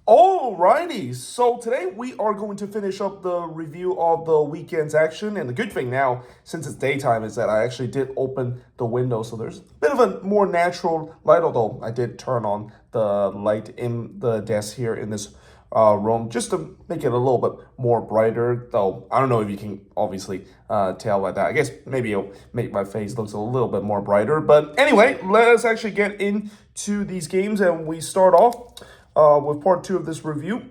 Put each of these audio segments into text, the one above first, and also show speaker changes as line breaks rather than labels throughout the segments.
Alrighty, so today we are going to finish up the review of the weekend's action. And the good thing now, since it's daytime, is that I actually did open the window, so there's a bit of a more natural light, although I did turn on the light in the desk here in this room just to make it a little bit more brighter. Though I don't know if you can obviously tell by that. I guess maybe it'll make my face looks a little bit more brighter. But anyway, let us actually get into these games, and we start off with part two of this review.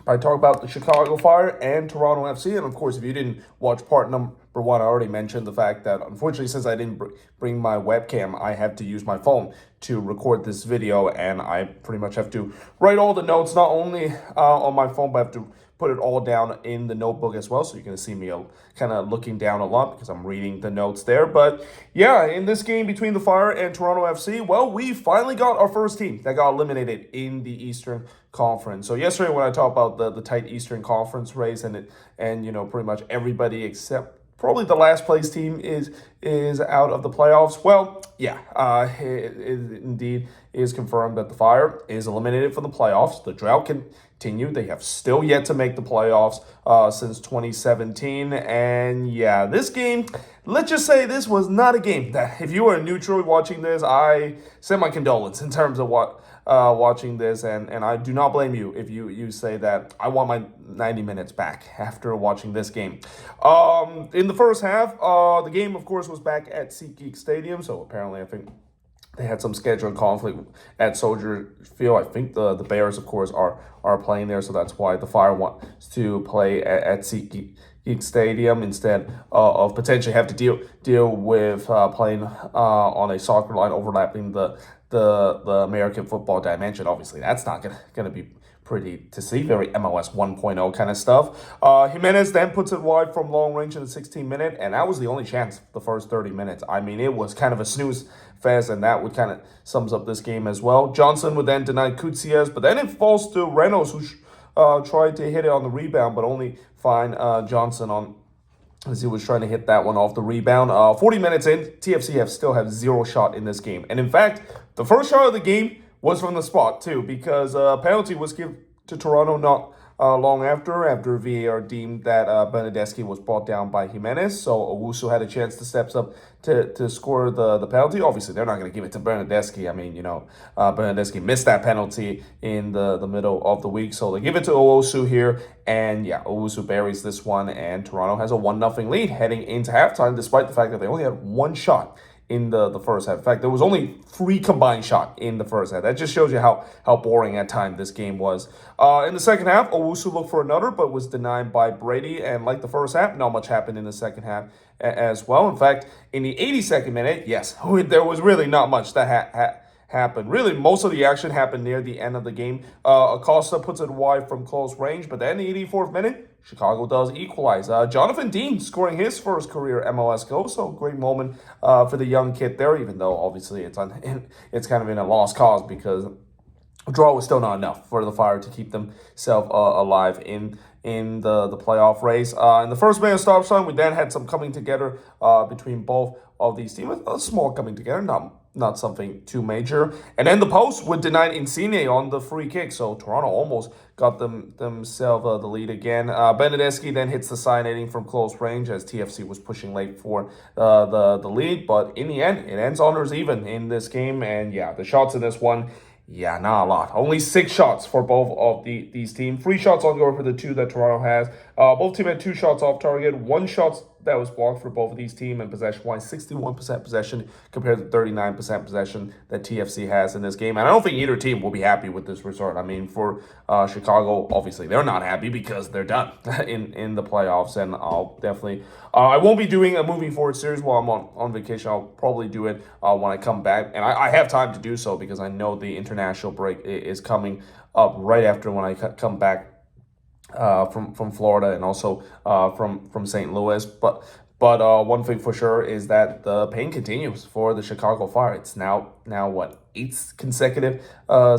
I talk about the Chicago Fire and Toronto FC. And of course, if you didn't watch part number one, I already mentioned the fact that unfortunately, since I didn't bring my webcam, I have to use my phone to record this video. And I pretty much have to write all the notes, not only on my phone, but I have to put it all down in the notebook as well. So you're going to see me kind of looking down a lot because I'm reading the notes there. But yeah, in this game between the Fire and Toronto FC, well, we finally got our first team that got eliminated in the Eastern Conference. So yesterday when I talked about the tight Eastern Conference race and you know, pretty much everybody except probably the last place team is out of the playoffs. Well, yeah, it indeed is confirmed that the Fire is eliminated from the playoffs. The drought continued. They have still yet to make the playoffs since 2017. And yeah, this game, let's just say this was not a game that if you were neutral watching this, I send my condolence in terms of what watching this, and I do not blame you if you say that I want my 90 minutes back after watching this game. In the first half, the game, of course, was back at SeatGeek Stadium, so apparently I think they had some scheduled conflict at Soldier Field. I think the Bears, of course, are playing there, so that's why the Fire wants to play at SeatGeek Stadium instead of potentially have to deal with playing on a soccer line overlapping the American football dimension. Obviously, that's not gonna be pretty to see. Very MLS 1.0 kind of stuff. Jimenez then puts it wide from long range in the 16th minute, and that was the only chance the first 30 minutes. I mean, it was kind of a snooze fest, and that would kind of sums up this game as well. Johnson would then deny Kutsias, but then it falls to Reynolds, who tried to hit it on the rebound, but only find Johnson on as he was trying to hit that one off the rebound. 40 minutes in, TFC still have zero shot in this game. And in fact, the first shot of the game was from the spot too, because a penalty was given to Toronto not long after VAR deemed that Bernadeschi was brought down by Jimenez. So Owusu had a chance to step up to score the penalty. Obviously, they're not going to give it to Bernadeschi. I mean, you know, Bernadeschi missed that penalty in the middle of the week. So they give it to Owusu here. And yeah, Owusu buries this one. And Toronto has a 1-0 lead heading into halftime, despite the fact that they only had one shot in the first half. In fact, there was only 3 combined shots in the first half. That just shows you how boring at times this game was. In the second half, Owusu looked for another, but was denied by Brady. And like the first half, not much happened in the second half as well. In fact, in the 82nd minute, yes, there was really not much that happened. Really, most of the action happened near the end of the game. Acosta puts it wide from close range, but then the 84th minute, Chicago does equalize. Jonathan Dean scoring his first career MLS goal, so great moment for the young kid there, even though obviously it's kind of in a lost cause because a draw was still not enough for the Fire to keep themselves alive in the playoff race. In the first minute stop sign, we then had some coming together between both of these teams. A small coming together, not something too major. And then the post would deny Insigne on the free kick. So Toronto almost got themselves the lead again. Bernadeschi then hits the side netting from close range as TFC was pushing late for the lead. But in the end, it ends honors even in this game. And yeah, the shots in this one, yeah, not a lot. Only 6 shots for both of these teams. 3 shots on goal for the 2 that Toronto has. Both teams had 2 shots off target. 1 shot that was blocked for both of these teams. And possession-wise, 61% possession compared to 39% possession that TFC has in this game. And I don't think either team will be happy with this result. I mean, for Chicago, obviously, they're not happy because they're done in the playoffs. And I'll definitely... I won't be doing a moving forward series while I'm on vacation. I'll probably do it when I come back. And I have time to do so because I know the international break is coming up right after when I come back from Florida and also from St. Louis. But one thing for sure is that the pain continues for the Chicago Fire. It's now what, 8th consecutive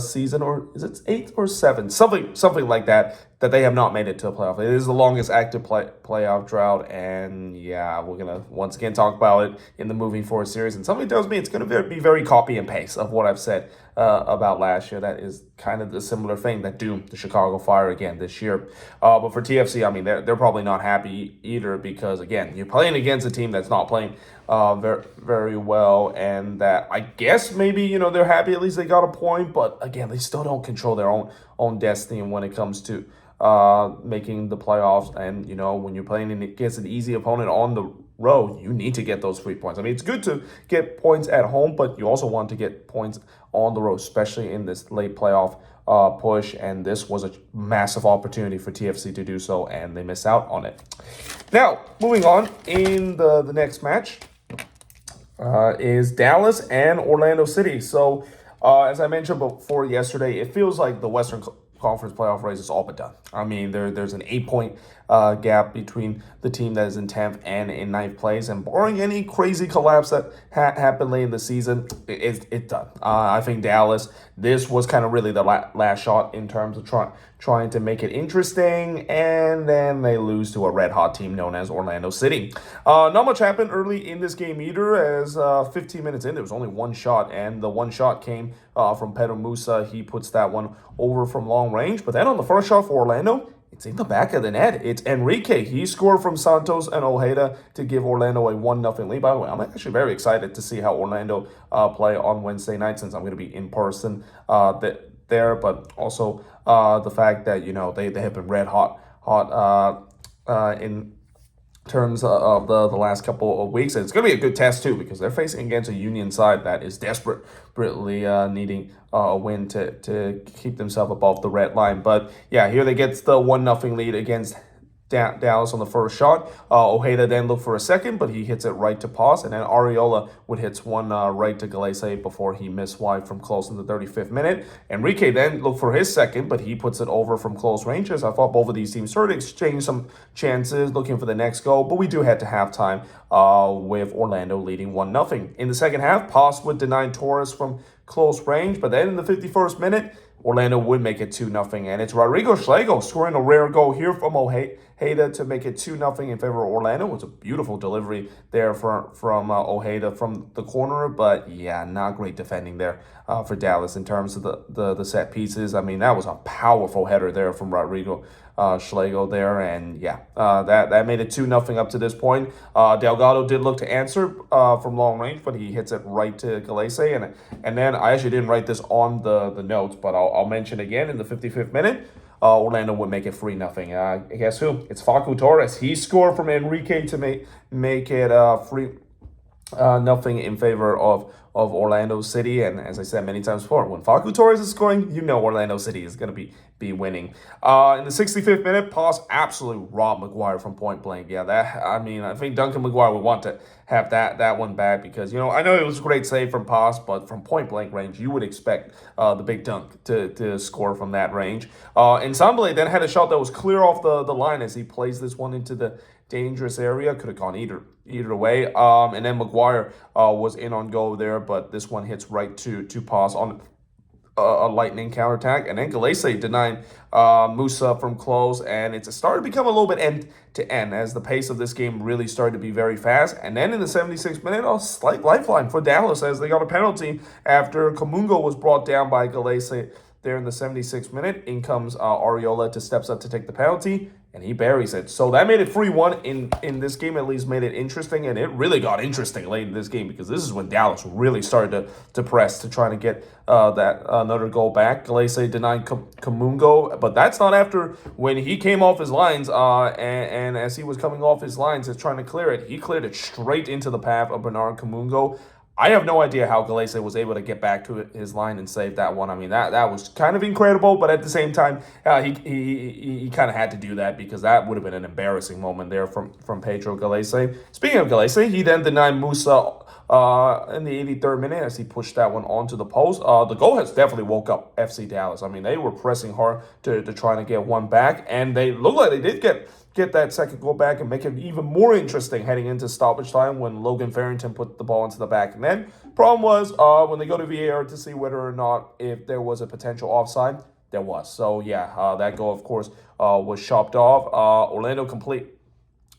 season, or is it 8th or 7th? Something like that they have not made it to a playoff. It is the longest active playoff drought, and yeah, we're gonna once again talk about it in the moving forward series. And something tells me it's gonna be very copy and paste of what I've said about last year. That is kind of the similar thing that doomed the Chicago Fire again this year. But for TFC, I mean, they're probably not happy either because, again, you're playing against a team that's not playing very, very well, and that I guess maybe, they're happy at least they got a point, but again, they still don't control their own destiny when it comes to making the playoffs. And, when you're playing against an easy opponent on the road, you need to get those 3 points. I mean, it's good to get points at home, but you also want to get points on the road, especially in this late playoff push. And this was a massive opportunity for TFC to do so, and they miss out on it. Now, moving on in the next match is Dallas and Orlando City. So, as I mentioned before yesterday, it feels like the Western Conference playoff race is all but done. I mean, there's an 8-point gap between the team that is in 10th and in 9th place, and barring any crazy collapse that happened late in the season, it's done. I think Dallas, this was kind of really the last shot in terms of trying to make it interesting, and then they lose to a red-hot team known as Orlando City. Not much happened early in this game either, as 15 minutes in, there was only one shot, and the one shot came from Pedro Musa. He puts that one over from long range, but then on the first shot for Orlando, it's in the back of the net. It's Enrique. He scored from Santos and Ojeda to give Orlando a 1-0 lead. By the way, I'm actually very excited to see how Orlando play on Wednesday night, since I'm going to be in person there, but also the fact that, they have been red hot in terms of the last couple of weeks. And it's going to be a good test too, because they're facing against a Union side that is desperately needing a win to keep themselves above the red line. But yeah, here they get the 1-0 lead against Dallas on the first shot. Ojeda then looked for a second, but he hits it right to Paz, and then Ariola would hit one right to Galese before he missed wide from close in the 35th minute. Enrique then looked for his second, but he puts it over from close range. As I thought both of these teams sort of exchanged some chances looking for the next goal, but we do head to halftime with Orlando leading 1-0. In the second half, Paz would deny Torres from close range, but then in the 51st minute, Orlando would make it 2-0, and it's Rodrigo Schlegel scoring a rare goal here from Ojeda to make it 2-0 in favor of Orlando. It was a beautiful delivery there from Ojeda from the corner, but yeah, not great defending there for Dallas in terms of the set pieces. I mean, that was a powerful header there from Rodrigo Schlegel there, and yeah, that made it 2-0 up to this point. Delgado did look to answer from long range, but he hits it right to Galese, and then I actually didn't write this on the notes, but I'll mention again in the 55th minute. Orlando would make it 3-0. Guess who? It's Facu Torres. He scored from Enrique to make it 3-0 in favor of Orlando City. And as I said many times before, when Facu Torres is scoring, Orlando City is going to be winning. In the 65th minute, Paz absolutely robbed Maguire from point blank. Yeah, I think Duncan Maguire would want to have that one back, because, I know it was a great save from Paz, but from point blank range, you would expect the big dunk to score from that range. And Sambale then had a shot that was clear off the line as he plays this one into the dangerous area. Could have gone either way. And then Maguire was in on goal there, but this one hits right to Paz on a lightning counterattack. And then Galese denied Musa from close, and it started to become a little bit end-to-end as the pace of this game really started to be very fast. And then in the 76th minute, a slight lifeline for Dallas as they got a penalty after Comungo was brought down by Galese there in the 76th minute. In comes Ariola to steps up to take the penalty, and he buries it. So that made it 3-1 in this game, at least made it interesting, and it really got interesting late in this game, because this is when Dallas really started to press to try to get that another goal back. Galese denied Comungo, but that's not after when he came off his lines, and as he was coming off his lines and trying to clear it, he cleared it straight into the path of Bernard Comungo. I have no idea how Galese was able to get back to his line and save that one. I mean, that was kind of incredible, but at the same time, he kind of had to do that, because that would have been an embarrassing moment there from Pedro Galese. Speaking of Galese, he then denied Musa in the 83rd minute as he pushed that one onto the post. The goal has definitely woke up FC Dallas. I mean, they were pressing hard to try to get one back, and they looked like they did get that second goal back and make it even more interesting heading into stoppage time when Logan Farrington put the ball into the back of net. Problem was, when they go to VAR to see whether or not if there was a potential offside, there was. So yeah, that goal, of course, was chopped off. Orlando complete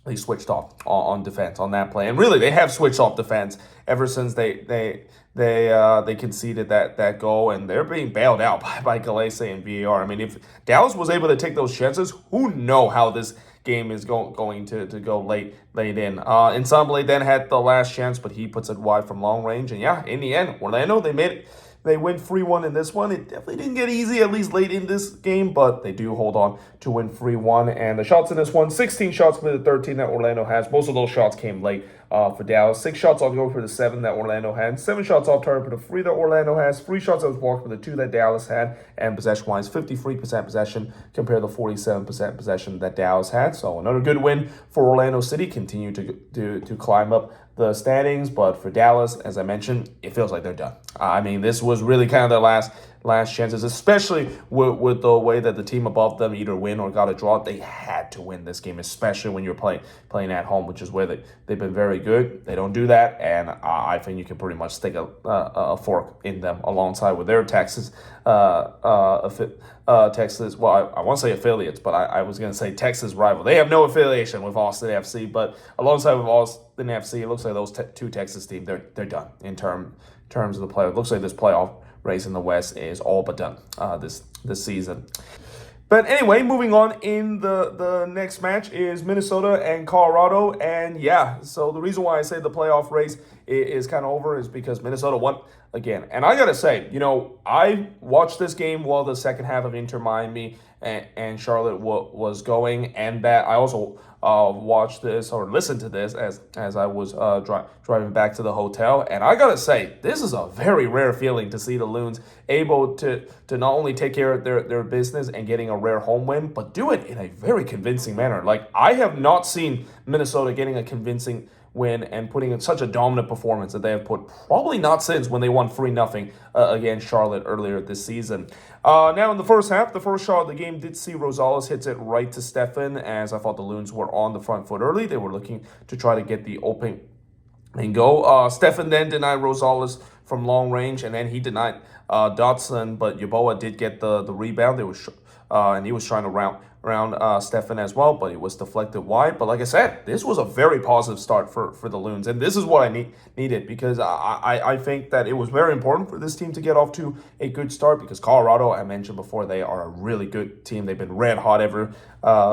they switched off on defense on that play, and really they have switched off defense ever since they conceded that goal, and they're being bailed out by Galese and VAR. I mean, if Dallas was able to take those chances, who know how this game is going to go late in. Ensemble then had the last chance, but he puts it wide from long range, and yeah, in the end, Orlando they win 3-1 in this one. It definitely didn't get easy, at least late in this game, but they do hold on to win 3-1. And the shots in this one, 16 shots for the 13 that Orlando has. Most of those shots came late for Dallas. 6 shots on goal for the 7 that Orlando had. 7 shots off target for the 3 that Orlando has. 3 shots that was blocked for the 2 that Dallas had. And possession-wise, 53% possession compared to the 47% possession that Dallas had. So another good win for Orlando City. Continue to climb up the standings, but for Dallas, as I mentioned, it feels like they're done. I mean, this was really kind of their last chances, especially with the way that the team above them either win or got a draw. They had to win this game, especially when you're playing at home, which is where they've been very good. They don't do that, and I think you can pretty much stick a fork in them alongside with their Texas. Texas, well, I want to say affiliates, but I was going to say Texas rival. They have no affiliation with Austin FC, but alongside with Austin FC, it looks like those 2 Texas teams, they're done in terms of the playoff. It looks like this playoff race in the West is all but done this season. But anyway, moving on, in the next match is Minnesota and Colorado. And yeah, so the reason why I say the playoff race is kind of over is because Minnesota won again. And I got to say, I watched this game while the second half of Inter Miami and Charlotte was going. And that I also watched this or listened to this as I was driving back to the hotel. And I got to say, this is a very rare feeling to see the Loons able to not only take care of their business and getting a rare home win, but do it in a very convincing manner. Like, I have not seen Minnesota getting a convincing win and putting in such a dominant performance that they have put probably not since when they won 3-0 against Charlotte earlier this season. Now in the first half, the first shot of the game did see Rosales hits it right to Stefan, as I thought the Loons were on the front foot early. They were looking to try to get the opening and go. Stefan then denied Rosales from long range, and then he denied Dotson, but Yeboah did get the rebound. And he was trying to round Stefan as well, but it was deflected wide. But like I said, this was a very positive start for the Loons, and this is what I needed, because I think that it was very important for this team to get off to a good start, because Colorado, I mentioned before, they are a really good team. They've been red hot ever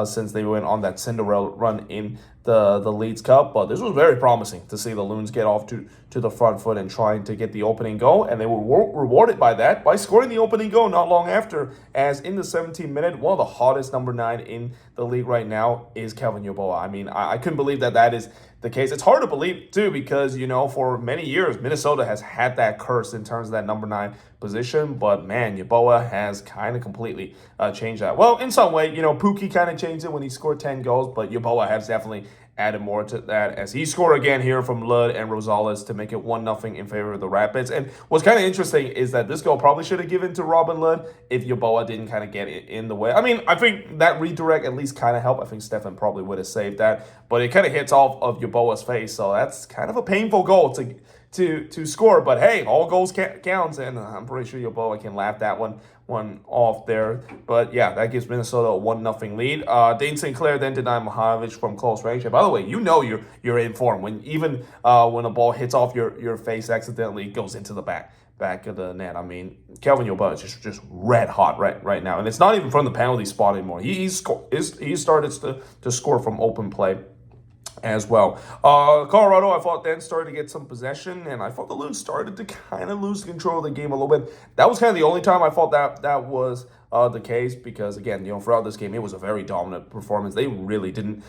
since they went on that Cinderella run in the Leeds Cup, but this was very promising to see the Loons get off to the front foot and trying to get the opening goal, and they were rewarded by that by scoring the opening goal not long after, as in the 17th minute, one of the hottest number 9 in the league right now is Kelvin Yeboah. I mean, I couldn't believe that is the case. It's hard to believe, too, because, for many years, Minnesota has had that curse in terms of that number 9 position, but man, Yeboah has kind of completely changed that. Well, in some way, Pookie kind of changed it when he scored 10 goals, but Yeboah has definitely added more to that, as he scored again here from Lud and Rosales to make it 1-0 in favor of the Rapids. And what's kind of interesting is that this goal probably should have given to Robin Lud if Yeboah didn't kind of get it in the way. I mean, I think that redirect at least kind of helped. I think Stefan probably would have saved that, but it kind of hits off of Yeboah's face, so that's kind of a painful goal to score. But hey, all goals counts, and I'm pretty sure Yeboah can laugh that one off there. But yeah, that gives Minnesota a 1-0 lead. Dane Sinclair then denied Mihajlovic from close range. And by the way, you're in form when a ball hits off your face accidentally, it goes into the back of the net. I mean, Kelvin Yeboah is just red hot right now, and it's not even from the penalty spot anymore. He started to score from open play as well. Colorado, I thought, then started to get some possession, and I thought the Loons started to kind of lose control of the game a little bit. That was kind of the only time I thought that was the case, because again, throughout this game, it was a very dominant performance. They really didn't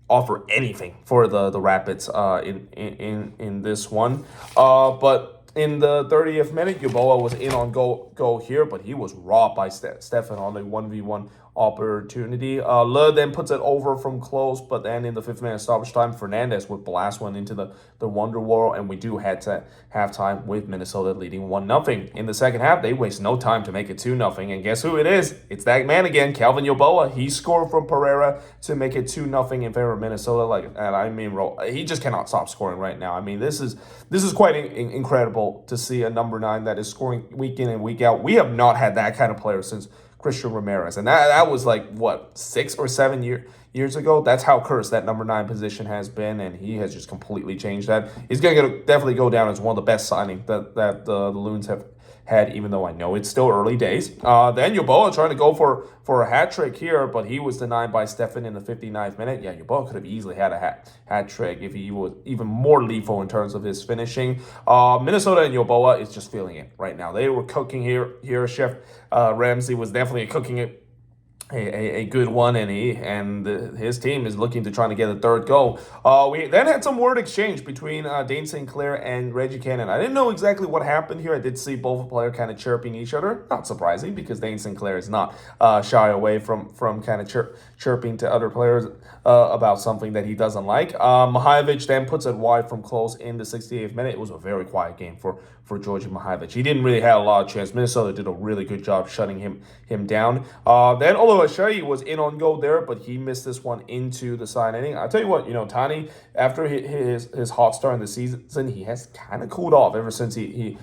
offer anything for the Rapids in this one. But in the 30th minute, Yeboah was in on goal here, but he was robbed by Stefan on the 1v1 opportunity. Lud then puts it over from close, but then in the 5th minute stoppage time, Fernandez would blast one into the Wonder Wall, and we do head to halftime with Minnesota leading 1-0. In the second half, they waste no time to make it 2-0, and guess who it is? It's that man again, Kelvin Yeboah. He scored from Pereira to make it 2-0 in favor of Minnesota. And I mean, he just cannot stop scoring right now. I mean, this is quite incredible to see a number 9 that is scoring week in and week out. We have not had that kind of player since Christian Ramirez. And that was like, what, 6 or 7 years ago? That's how cursed that number 9 position has been, and he has just completely changed that. He's going to definitely go down as one of the best signings that the Loons have had, even though I know it's still early days. Then Yeboah trying to go for a hat trick here, but he was denied by Stefan in the 59th minute. Yeah, Yeboah could have easily had a hat trick if he was even more lethal in terms of his finishing. Minnesota and Yeboah is just feeling it right now. They were cooking here. Chef Ramsey was definitely cooking it. A good one, and his team is looking to try to get a third goal. We then had some word exchange between Dane St. Clair and Reggie Cannon. I didn't know exactly what happened here. I did see both players kind of chirping each other. Not surprising, because Dane St. Clair is not shy away from kind of chirping to other players about something that he doesn't like. Mihailovic then puts it wide from close in the 68th minute. It was a very quiet game for Georgi Mihailovic. He didn't really have a lot of chance. Minnesota did a really good job shutting him down. Then Oluwaseyi was in on goal there, but he missed this one into the side netting. I'll tell you what, Tani, after his hot start in the season, he has kind of cooled off ever since he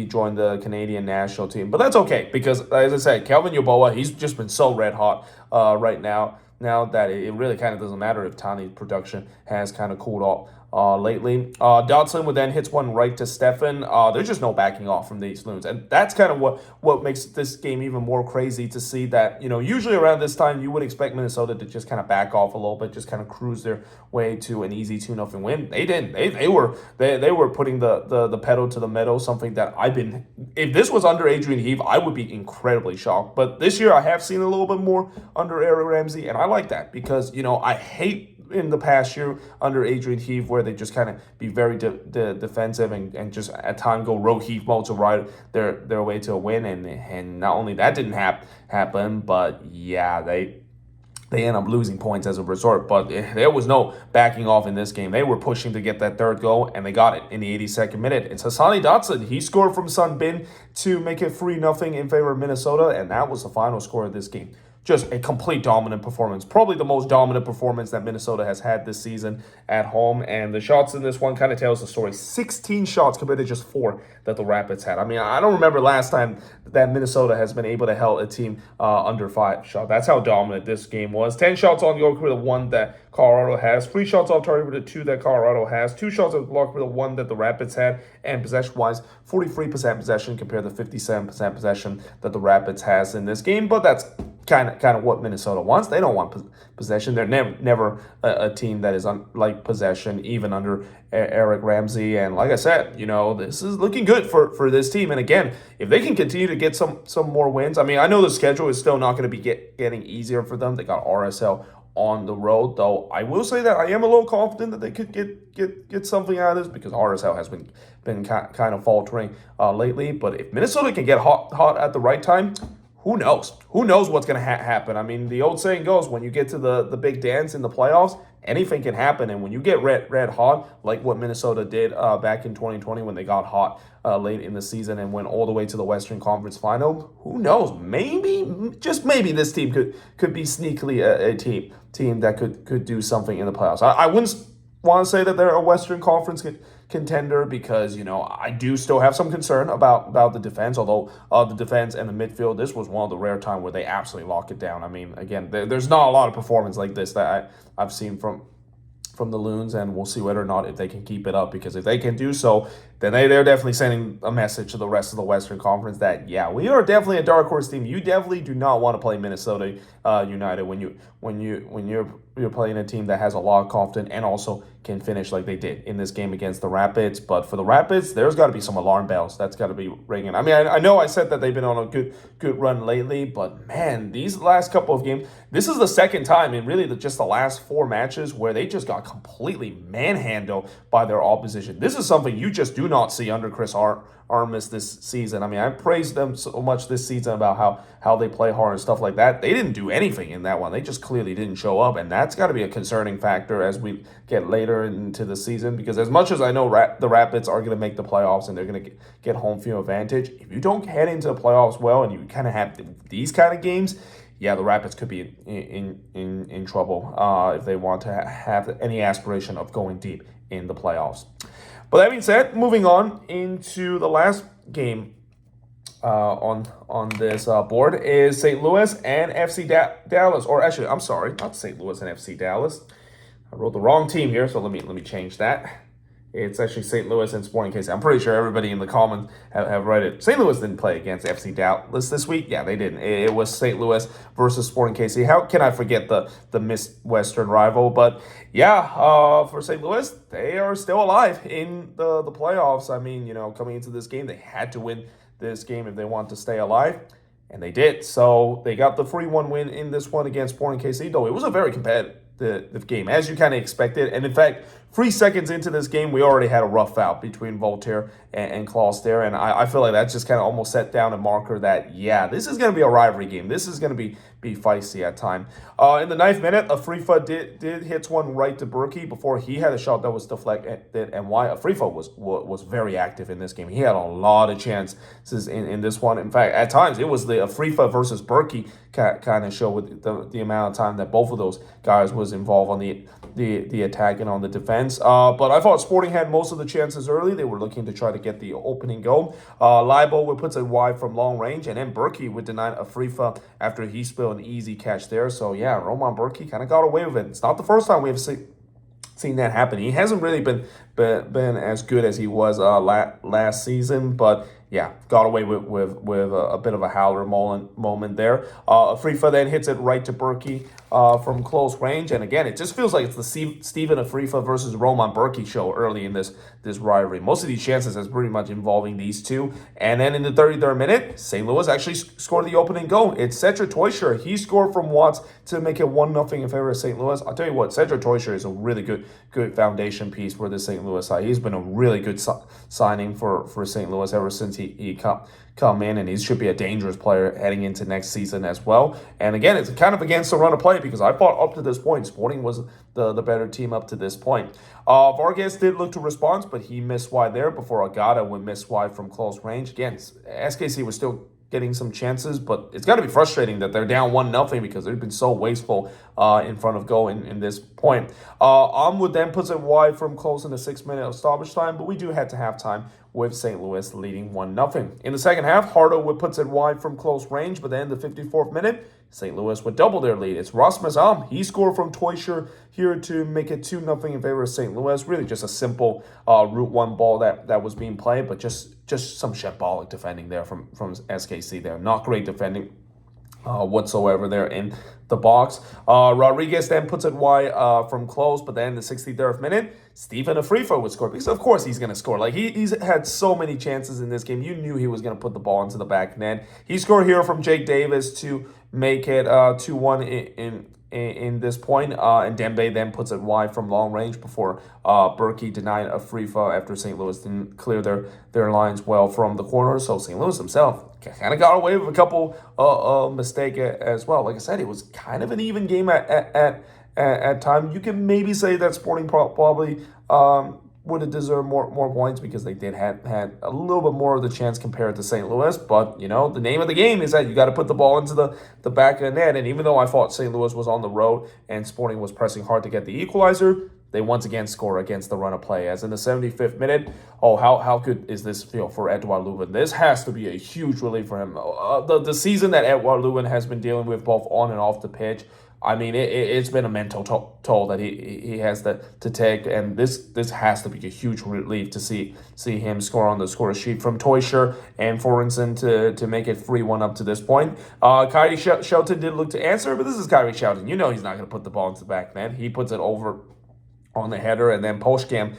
joined the Canadian national team. But that's okay, because as I said, Kelvin Yeboah, he's just been so red hot right now that it really kind of doesn't matter if Tani's production has kind of cooled off lately. Dodson would then hits one right to Stefan. There's just no backing off from these Loons. And that's kind of what makes this game even more crazy to see that, usually around this time, you would expect Minnesota to just kind of back off a little bit, just kind of cruise their way to an easy 2-0 win. They didn't. They were putting the pedal to the metal, something that if this was under Adrian Heath, I would be incredibly shocked. But this year, I have seen a little bit more under Eric Ramsey, and I like that because, I hate in the past year under Adrian Heath where they just kind of be very defensive and just at times go rogue Heath mode to ride their way to a win. And not only that didn't happen, but yeah, they end up losing points as a result. But there was no backing off in this game. They were pushing to get that third goal, and they got it in the 82nd minute. It's Hassani Dotson. He scored from Sun Bin to make it 3-0 in favor of Minnesota, and that was the final score of this game. Just a complete dominant performance. Probably the most dominant performance that Minnesota has had this season at home. And the shots in this one kind of tells the story. 16 shots compared to just 4 that the Rapids had. I mean, I don't remember last time that Minnesota has been able to held a team under 5 shots. That's how dominant this game was. 10 shots on goal compared to 1 that Colorado has. 3 shots off target with the 2 that Colorado has. 2 shots on block with the 1 that the Rapids had. And possession-wise, 43% possession compared to 57% possession that the Rapids has in this game. But that's kind of what Minnesota wants. They don't want possession. They're never a team that is like possession, even under Eric Ramsey. And like I said, this is looking good for this team. And again, if they can continue to get some more wins, I mean, I know the schedule is still not going to be getting easier for them. They got RSL on the road, though. I will say that I am a little confident that they could get something out of this because RSL has been kind of faltering lately. But if Minnesota can get hot at the right time, who knows? Who knows what's going to happen? I mean, the old saying goes, when you get to the big dance in the playoffs, anything can happen. And when you get red hot, like what Minnesota did back in 2020 when they got hot late in the season and went all the way to the Western Conference Final, who knows? Maybe, just maybe, this team could be sneakily a team that could do something in the playoffs. I wouldn't want to say that they're a Western Conference contender because, I do still have some concern about the defense, although the defense and the midfield, this was one of the rare times where they absolutely lock it down. I mean, again, there's not a lot of performance like this that I've seen from the Loons, and we'll see whether or not if they can keep it up, because if they can do so, then they're definitely sending a message to the rest of the Western Conference that, yeah, we are definitely a dark horse team. You definitely do not want to play Minnesota United when you're playing a team that has a lot of confidence and also can finish like they did in this game against the Rapids. But for the Rapids, there's got to be some alarm bells that's got to be ringing. I mean, I know I said that they've been on a good run lately, but man, these last couple of games, this is the second time in really just the last 4 matches where they just got completely manhandled by their opposition. This is something you just do not see under Chris Armas this season. I mean, I praised them so much this season about how they play hard and stuff like that. They didn't do anything in that one. They just clearly didn't show up, and that's got to be a concerning factor as we get later into the season, because as much as I know the Rapids are going to make the playoffs and they're going to get home field advantage, if you don't head into the playoffs well and you kind of have these kind of games, yeah, the Rapids could be in trouble if they want to have any aspiration of going deep in the playoffs. But that being said, moving on into the last game on this board is St. Louis and FC Dallas. Or actually, I'm sorry, not St. Louis and FC Dallas. I wrote the wrong team here, so let me change that. It's actually St. Louis and Sporting KC. I'm pretty sure everybody in the comments have read it. St. Louis didn't play against FC Dallas this week. Yeah, they didn't. It was St. Louis versus Sporting KC. How can I forget the Midwestern rival? But yeah, for St. Louis, they are still alive in the playoffs. I mean, coming into this game, they had to win this game if they want to stay alive. And they did. So they got the 3-1 win in this one against Sporting KC, though it was a very competitive game, as you kind of expected. And in fact, 3 seconds into this game, we already had a rough out between Voltaire and Klaus there. And I feel like that just kind of almost set down a marker that, yeah, this is going to be a rivalry game. This is going to be feisty at time. In the 9th minute, Afrifa did hit one right to Berkey before he had a shot that was deflected. And why Afrifa was very active in this game. He had a lot of chances in this one. In fact, at times, it was the Afrifa versus Berkey kind of show with the amount of time that both of those guys was involved on the attack and on the defense. But I thought Sporting had most of the chances early. They were looking to try to get the opening goal. Libo would put it wide from long range, and then Berkey would deny Afrifa after he spilled an easy catch there. So yeah, Roman Berkey kind of got away with it. It's not the first time we've seen that happen. He hasn't really been as good as he was last season, but yeah, got away with a bit of a howler moment there. Afrifa then hits it right to Berkey from close range. And again, it just feels like it's the Steven Afrifa versus Roman Berkey show early in this rivalry. Most of these chances is pretty much involving these two. And then in the 33rd minute, St. Louis actually scored the opening goal. It's Cedric Teuscher. He scored from Watts to make it 1-0 in favor of St. Louis. I'll tell you what, Cedric Teuscher is a really good foundation piece for the St. Louis side. He's been a really good signing for St. Louis ever since he come in, and he should be a dangerous player heading into next season as well. And again, it's kind of against the run of play because I thought up to this point, Sporting was the better team up to this point. Vargas did look to respond, but he missed wide there before Agata would miss wide from close range. Again, SKC was still getting some chances, but it's got to be frustrating that they're down 1-0 because they've been so wasteful in front of goal in this point. Amwood then puts it wide from close in the 6th minute of stoppage time, but we do head to halftime with St. Louis leading 1-0. In the second half, Hardo would puts it wide from close range, but then in the 54th minute, St. Louis would double their lead. It's Rasmus Alm. He scored from Teuscher here to make it 2-0 in favor of St. Louis. Really just a simple Route 1 ball that was being played, but just some shambolic defending there from SKC there. Not great defending whatsoever there in the box. Rodriguez then puts it wide from close, but then in the 63rd minute, Steven Afrifa would score because of course he's going to score. Like he's had so many chances in this game. You knew he was going to put the ball into the back net. He scored here from Jake Davis to make it 2-1 in this point. And Dembe then puts it wide from long range before Berkey denied Afrifa after St. Louis didn't clear their lines well from the corner. So St. Louis himself kind of got away with a couple mistake as well. Like I said, it was kind of an even game at time. You can maybe say that Sporting probably would have deserved more points because they did had a little bit more of the chance compared to St. Louis. But, the name of the game is that you got to put the ball into the back of the net. And even though I thought St. Louis was on the road and Sporting was pressing hard to get the equalizer, they once again score against the run of play. As in the 75th minute, how good is this for Edouard Leuven? This has to be a huge relief for him. The season that Edouard Leuven has been dealing with both on and off the pitch, I mean, it's been a mental toll that he has to take, and this has to be a huge relief to see him score on the score sheet from Teuscher and Forensen to make it 3-1 up to this point. Kyrie Shelton did look to answer, but this is Kyrie Shelton. He's not going to put the ball into the back, man. He puts it over on the header, and then Postcam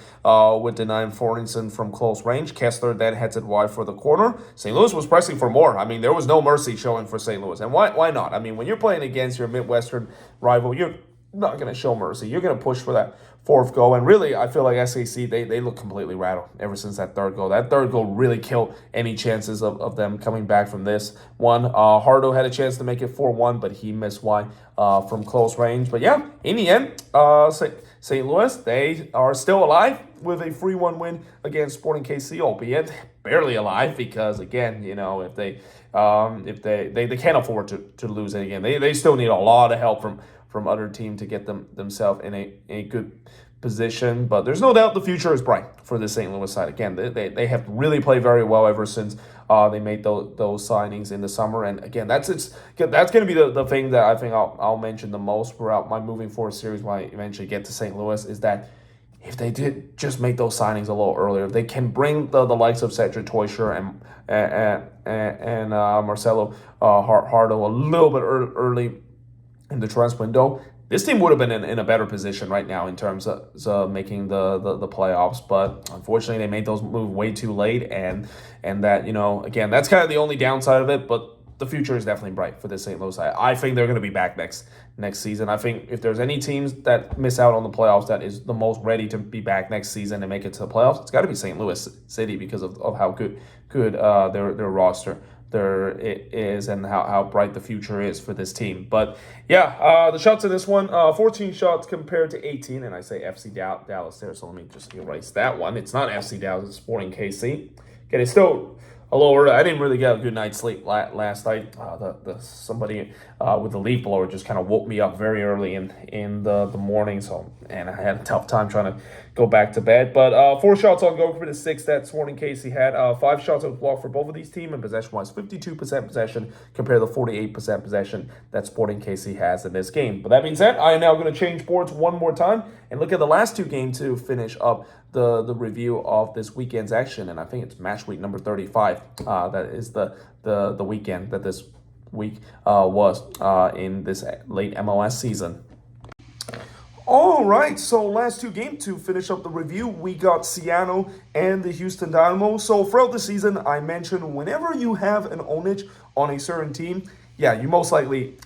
would deny Forensen from close range. Kessler then heads it wide for the corner. St. Louis was pressing for more. I mean, there was no mercy showing for St. Louis. And why not? I mean, when you're playing against your Midwestern rival, you're not going to show mercy. You're going to push for that fourth goal. And really, I feel like SAC, they look completely rattled ever since that third goal. That third goal really killed any chances of them coming back from this one. Hardo had a chance to make it 4-1, but he missed wide from close range. But yeah, in the end, St. Louis, they are still alive with a 3-1 win against Sporting KC, albeit barely alive because, again, if they can't afford to lose it again. They still need a lot of help from other team to get themselves in a good position. But there's no doubt the future is bright for the St. Louis side. Again, they have really played very well ever since They made those signings in the summer, and again, that's going to be the thing that I think I'll mention the most throughout my moving forward series when I eventually get to St. Louis, is that if they did just make those signings a little earlier, if they can bring the likes of Cedric Teuscher and Marcelo Hardo a little bit early in the transfer window, this team would have been in a better position right now in terms of making the playoffs. But unfortunately, they made those moves way too late, and that, again, that's kind of the only downside of it. But the future is definitely bright for the St. Louis. I think they're going to be back next season. I think if there's any teams that miss out on the playoffs that is the most ready to be back next season and make it to the playoffs, it's got to be St. Louis City because of how good their roster there is and how bright the future is for this team. But yeah, the shots in this one, 14 shots compared to 18, and I say FC Dallas there, so let me just erase that one. It's not FC Dallas, it's Sporting KC. Again, it's still a lower. I didn't really get a good night's sleep last night. Somebody with the leaf blower just kind of woke me up very early in the morning. And I had a tough time trying to go back to bed. But 4 shots on goal for the 6 that Sporting Casey had. 5 shots on block for both of these teams, and possession-wise, 52% possession compared to the 48% possession that Sporting Casey has in this game. But that being said, I am now going to change boards one more time and look at the last 2 games to finish up the review of this weekend's action, and I think it's match week number 35. That is the weekend that this week was in this late MLS season. All right, so last 2 games to finish up the review, we got Seattle and the Houston Dynamo. So throughout the season, I mentioned whenever you have an ownage on a certain team, yeah, you most likely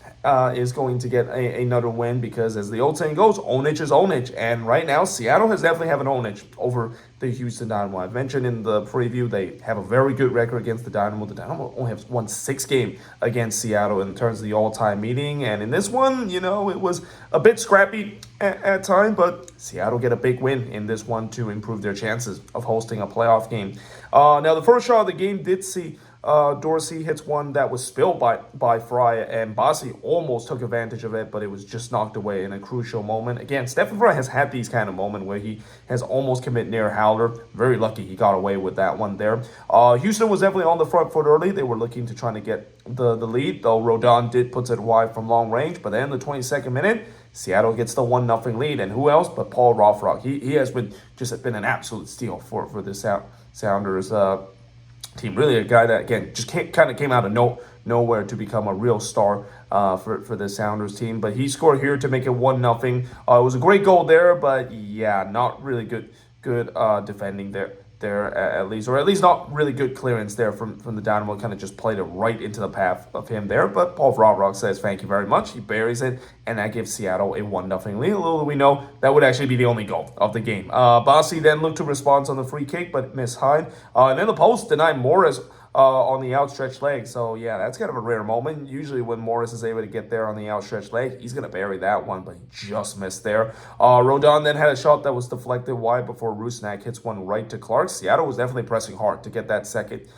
is going to get another win, because as the old saying goes, ownage is ownage. And right now, Seattle has definitely have an ownage over the Houston Dynamo. I mentioned in the preview, they have a very good record against the Dynamo. The Dynamo only have won 6 games against Seattle in terms of the all-time meeting. And in this one, it was a bit scrappy at time, but Seattle get a big win in this one to improve their chances of hosting a playoff game. Now, the first shot of the game did see Dorsey hits one that was spilled by Fry, and Bassi almost took advantage of it, but it was just knocked away in a crucial moment. Again, Stephen Fry has had these kind of moments where he has almost committed near howler. Very lucky he got away with that one there. Houston was definitely on the front foot early. They were looking to try to get the lead, though Rodon did put it wide from long range. But then the 22nd minute, Seattle gets the 1-0 lead, and who else but Paul Rothrock. He has been an absolute steal for the Sounders team. Really a guy that, again, just kind of came out of nowhere to become a real star for the Sounders team. But he scored here to make it 1-0. It was a great goal there, but yeah, not really good defending there at least not really good clearance there from the Dynamo. Kind of just played it right into the path of him there. But Paul Rothrock says thank you very much. He buries it, and that gives Seattle a 1-0 lead. Little do we know that would actually be the only goal of the game. Bassi then looked to respond on the free kick, but missed high. And then the post denied Morris on the outstretched leg. So yeah, that's kind of a rare moment. Usually when Morris is able to get there on the outstretched leg, he's going to bury that one, but he just missed there. Rodon then had a shot that was deflected wide before Rusnak hits one right to Clark. Seattle was definitely pressing hard to get that second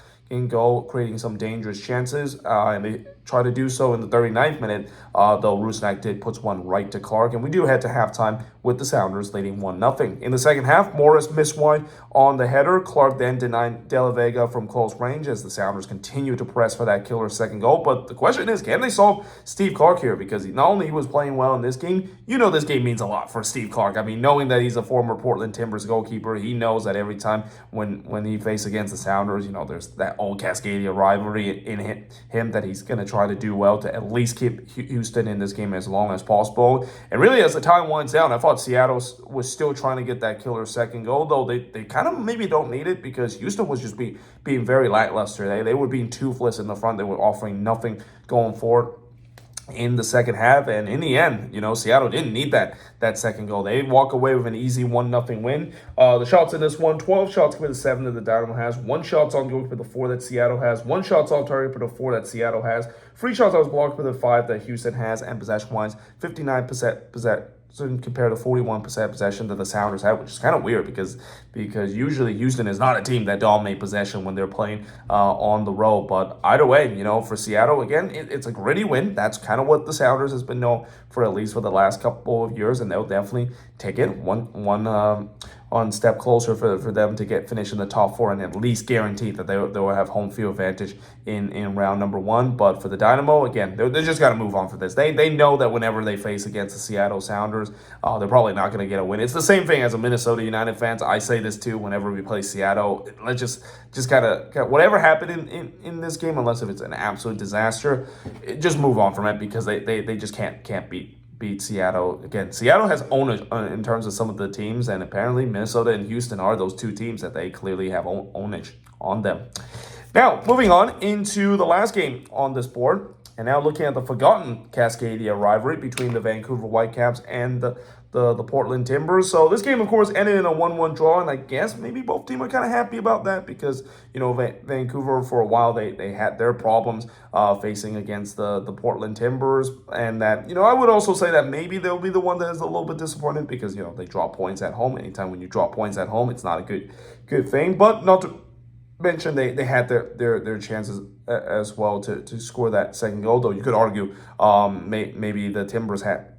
goal, creating some dangerous chances, and they try to do so in the 39th minute, though Rusnak did puts one right to Clark, and we do head to halftime with the Sounders leading 1-0. In the second half, Morris missed wide on the header. Clark then denied De La Vega from close range as the Sounders continue to press for that killer second goal. But the question is, can they solve Steve Clark here? Because not only he was playing well in this game, this game means a lot for Steve Clark. I mean, knowing that he's a former Portland Timbers goalkeeper, he knows that every time when he faces against the Sounders, there's that old Cascadia rivalry in him that he's going to try to do well to at least keep Houston in this game as long as possible. And really, as the time winds down, I thought Seattle was still trying to get that killer second goal, though they kind of maybe don't need it because Houston was just being very lackluster. They were being toothless in the front. They were offering nothing going forward in the second half, and in the end, Seattle didn't need that second goal. They walk away with an easy 1-0 win. The shots in this one, 12 shots for the 7 that the Dynamo has, 1 shots on goal for the 4 that Seattle has, 1 shots on target for the 4 that Seattle has, 3 shots on blocked for the 5 that Houston has, and possession-wise, 59% possession compared to 41% possession that the Sounders have, which is kind of weird because usually Houston is not a team that dominate possession when they're playing on the road. But either way, for Seattle, again, it's a gritty win. That's kind of what the Sounders has been known for, at least for the last couple of years, and they'll definitely take it one one step closer for them to finish in the top four and at least guarantee that they will have home field advantage in round number one. But for the Dynamo, again, they just got to move on for this. They know that whenever they face against the Seattle Sounders, they're probably not going to get a win. It's the same thing as a Minnesota United fans. I say this too whenever we play Seattle. Let's just kind of whatever happened in this game, unless if it's an absolute disaster, just move on from it because they just can't beat Seattle. Again, Seattle has ownage in terms of some of the teams, and apparently Minnesota and Houston are those two teams that they clearly have ownage on them. Now, moving on into the last game on this board, and now looking at the forgotten Cascadia rivalry between the Vancouver Whitecaps and the Portland Timbers. So this game, of course, ended in a 1-1 draw, and I guess maybe both teams are kind of happy about that because, Vancouver, for a while, they had their problems facing against the Portland Timbers, and that, I would also say that maybe they'll be the one that is a little bit disappointed because, they drop points at home. Anytime when you drop points at home, it's not a good thing, but not to mention they had their chances as well to score that second goal, though you could argue maybe the Timbers had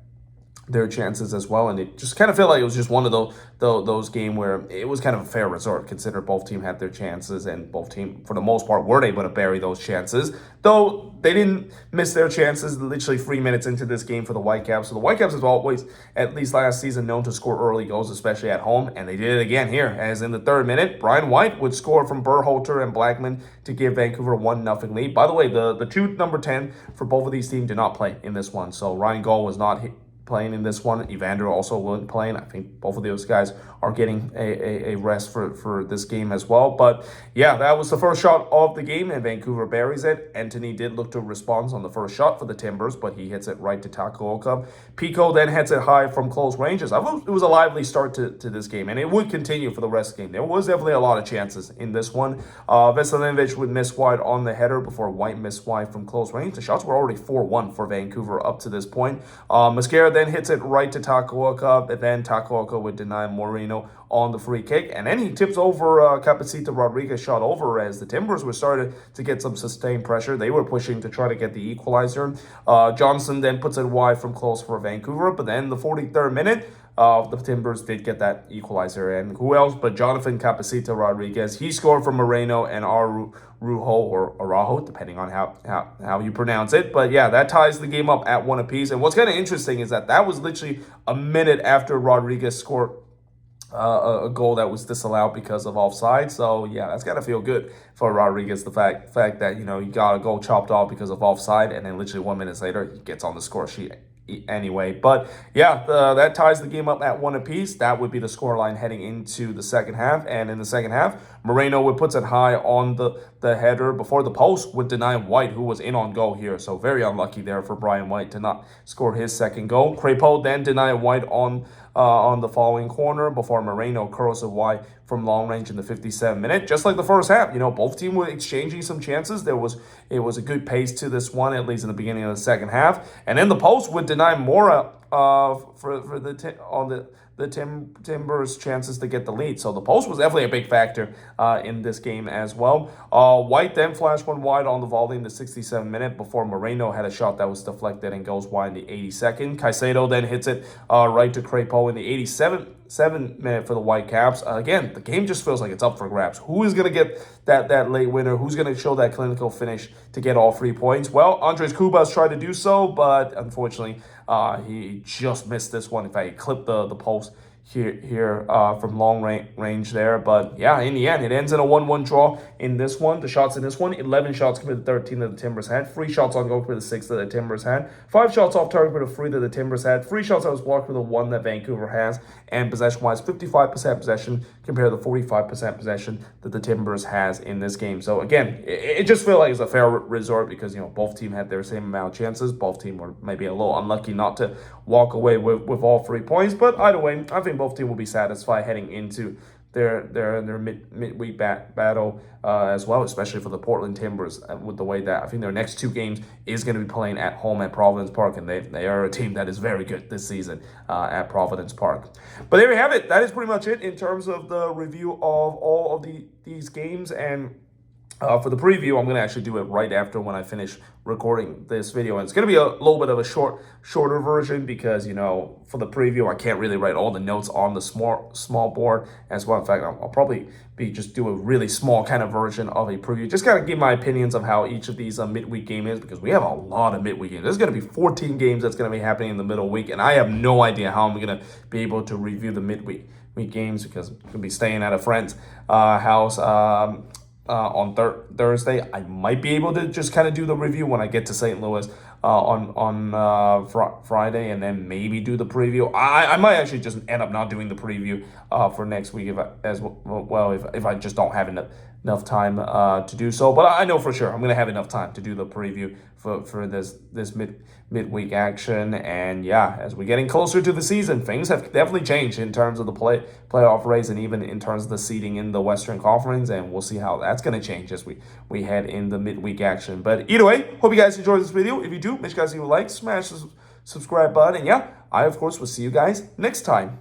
their chances as well, and it just kind of felt like it was just one of those games where it was kind of a fair result, considering both teams had their chances and both teams, for the most part, were able to bury those chances, though they didn't miss their chances literally 3 minutes into this game for the Whitecaps. So the Whitecaps have always, at least last season, known to score early goals, especially at home, and they did it again here, as in the third minute, Brian White would score from Berhalter and Blackman to give Vancouver 1-0 lead. By the way, the two number 10 for both of these teams did not play in this one, so Ryan Gaul was not playing in this one. Evander also wasn't playing. I think both of those guys are getting a rest for this game as well. But yeah, that was the first shot of the game, and Vancouver buries it. Anthony did look to respond on the first shot for the Timbers, but he hits it right to Takaoka. Pico then hits it high from close ranges. I thought it was a lively start to this game, and it would continue for the rest of the game. There was definitely a lot of chances in this one. Veselinovic would miss wide on the header before White missed wide from close range. The shots were already 4-1 for Vancouver up to this point. Mascara then hits it right to Takaoka, but then Takaoka would deny Moreno on the free kick, and then he tips over Capacita Rodriguez shot over as the Timbers were started to get some sustained pressure. They were pushing to try to get the equalizer. Johnson then puts it wide from close for Vancouver, but then the 43rd minute, the Timbers did get that equalizer, and who else but Jonathan Capacita Rodriguez. He scored for Moreno and Arujo, or Araujo, depending on how you pronounce it. But yeah, that ties the game up at 1 apiece. And what's kind of interesting is that was literally a minute after Rodriguez scored a goal that was disallowed because of offside. So yeah, that's gotta feel good for Rodriguez. The fact that he got a goal chopped off because of offside, and then literally 1 minute later he gets on the score sheet anyway. But yeah, that ties the game up at 1 apiece. That would be the scoreline heading into the second half. And in the second half, Moreno would puts it high on the header before the post would deny White, who was in on goal here. So very unlucky there for Brian White to not score his second goal. Crepeau then denied White on the following corner before Moreno curls it wide from long range in the 57th minute. Just like the first half, both teams were exchanging some chances. It was a good pace to this one, at least in the beginning of the second half. And then the post would deny Mora for the Timbers' chances to get the lead. So the post was definitely a big factor in this game as well. White then flashed one wide on the volley in the 67th minute before Moreno had a shot that was deflected and goes wide in the 82nd. Caicedo then hits it right to Crepeau in the 87th minute for the Whitecaps. Again, the game just feels like it's up for grabs. Who is going to get that late winner? Who's going to show that clinical finish to get all 3 points? Well, Andres Cubas tried to do so, but unfortunately, he just missed this one. In fact, he clipped the post here from long range there. But yeah, in the end, it ends in a 1-1 draw in this one. The shots in this one, 11 shots committed, 13 that the Timbers had. 3 shots on goal for the 6 that the Timbers had. 5 shots off target for the 3 that the Timbers had. 3 shots that was blocked for the 1 that Vancouver has. And possession-wise, 55% possession compared to the 45% possession that the Timbers has in this game. So again, it just feels like it's a fair result because both teams had their same amount of chances. Both teams were maybe a little unlucky not to walk away with all 3 points. But either way, I think both teams will be satisfied heading into their midweek battle as well, especially for the Portland Timbers with the way that I think their next 2 games is going to be playing at home at Providence Park, and they are a team that is very good this season at Providence Park. But there we have it. That is pretty much it in terms of the review of all of these games. And For the preview, I'm going to actually do it right after when I finish recording this video. And it's going to be a little bit of a shorter version because, you know, for the preview, I can't really write all the notes on the small board as well. In fact, I'll probably just do a really small kind of version of a preview. Just kind of give my opinions of how each of these midweek game is, because we have a lot of midweek games. There's going to be 14 games that's going to be happening in the middle week, and I have no idea how I'm going to be able to review the midweek games because I'm going to be staying at a friend's house. On Thursday. I might be able to just kind of do the review when I get to St. Louis on Friday, and then maybe do the preview. I might actually just end up not doing the preview for next week if I just don't have enough time to do so. But I know for sure I'm going to have enough time to do the preview for this midweek action. And yeah, as we're getting closer to the season, things have definitely changed in terms of the playoff race and even in terms of the seeding in the Western Conference, and we'll see how that's going to change as we head in the midweek action. But either way, hope you guys enjoyed this video. If you do, make sure you guys leave a like, smash the subscribe button, and yeah, I of course will see you guys next time.